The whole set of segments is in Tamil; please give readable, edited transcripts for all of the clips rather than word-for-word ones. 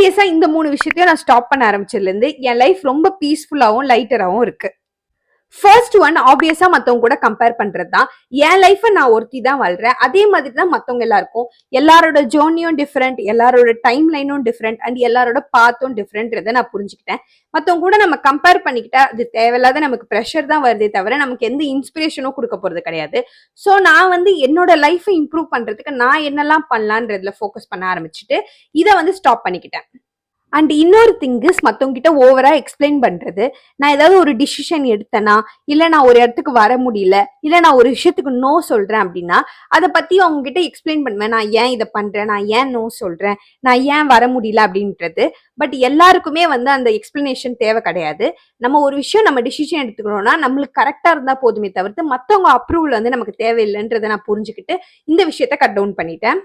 ஆப்வியஸா இந்த 3 விஷயத்தையும் நான் ஸ்டாப் பண்ண ஆரம்பிச்சதுல இருந்து என் லைஃப் ரொம்ப பீஸ்ஃபுல்லாவும் லைட்டராவும் இருக்கு. ஃபர்ஸ்ட் ஒன் ஆப்வியஸா மத்தவங்க கூட கம்பேர் பண்றதுதான். என் லைஃப நான் ஒருத்தி தான் வாழ்றேன். அதே மாதிரி தான் மத்தவங்க எல்லாருக்கும். எல்லாரோட ஜேர்னியும் டிஃபரெண்ட், எல்லாரோட டைம் லைனும் டிஃபரெண்ட் அண்ட் எல்லாரோட பாத்தும் டிஃபரெண்ட்ன்றதை நான் புரிஞ்சுக்கிட்டேன். மத்தவங்க கூட நம்ம கம்பேர் பண்ணிக்கிட்டா அது தேவையில்லாத நமக்கு ப்ரெஷர் தான் வருதே தவிர நமக்கு எந்த இன்ஸ்பிரேஷனும் கொடுக்க போறது கிடையாது. ஸோ நான் என்னோட லைஃபை இம்ப்ரூவ் பண்றதுக்கு நான் என்னெல்லாம் பண்ணலான்றதுல ஃபோக்கஸ் பண்ண ஆரம்பிச்சுட்டு இதை ஸ்டாப் பண்ணிக்கிட்டேன். அண்ட் இன்னொரு திங் இஸ் மத்தவங்க கிட்ட ஓவரா எக்ஸ்பிளைன் பண்றது. நான் ஏதாவது ஒரு டிசிஷன் எடுத்தேனா, இல்ல நான் ஒரு இடத்துக்கு வர முடியல, இல்ல நான் ஒரு விஷயத்துக்கு நோ சொல்றேன் அப்படின்னா அதை பத்தி அவங்க கிட்ட எக்ஸ்பிளைன் பண்ணுவேன். நான் ஏன் இதை பண்றேன், நான் ஏன் நோ சொல்றேன், நான் ஏன் வர முடியல அப்படின்றது. பட் எல்லாருக்குமே அந்த எக்ஸ்பிளனேஷன் தேவை கிடையாது. நம்ம ஒரு விஷயம் நம்ம டிசிஷன் எடுத்துக்கணும்னா நம்மளுக்கு கரெக்டா இருந்தா போதுமே தவிர்த்து மத்தவங்க அப்ரூவல் நமக்கு தேவையில்லைன்றதை நான் புரிஞ்சுக்கிட்டு இந்த விஷயத்த கட் டவுன் பண்ணிட்டேன்.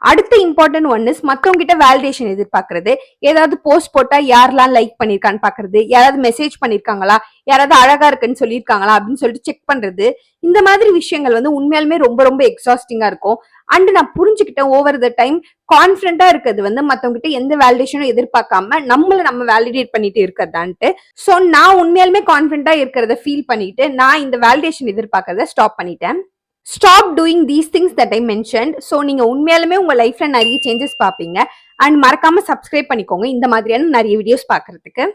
அடுத்த இம்பார்ட்டன்ட் ஒன் இஸ் மத்தவங்க கிட்ட வேலிடேஷன் எதிர்பார்க்கறது. ஏதாவது போஸ்ட் போட்டா யாரெல்லாம் லைக் பண்ணிருக்கான்னு பாக்குறது, யாராவது மெசேஜ் பண்ணிருக்காங்களா, யாராவது அழகா இருக்குன்னு சொல்லியிருக்காங்களா அப்படின்னு சொல்லிட்டு செக் பண்றது. இந்த மாதிரி விஷயங்கள் உண்மையாலுமே ரொம்ப ரொம்ப எக்ஸாஸ்டிங்கா இருக்கும். அண்ட் நான் புரிஞ்சுக்கிட்டேன் ஓவர் த டைம் கான்பிடண்டா இருக்கிறது மத்தவங்க கிட்ட எந்த வேலிடேஷனும் எதிர்பார்க்காம நம்ம வேலிடேட் பண்ணிட்டு இருக்கிறதான்ட்டு. சோ நான் உண்மையாலுமே கான்பிடண்டா இருக்கிறத ஃபீல் பண்ணிட்டு நான் இந்த வேலிடேஷன் எதிர்பார்க்கறத ஸ்டாப் பண்ணிட்டேன். Stop doing these things that I mentioned. So நீங்க உண்மையாலுமே உங்க லைஃப்ல நிறைய சேஞ்சஸ் பார்ப்பீங்க. அண்ட் மறக்காம சப்ஸ்கிரைப் பண்ணிக்கோங்க இந்த மாதிரியான நிறைய வீடியோஸ் பார்க்கறதுக்கு.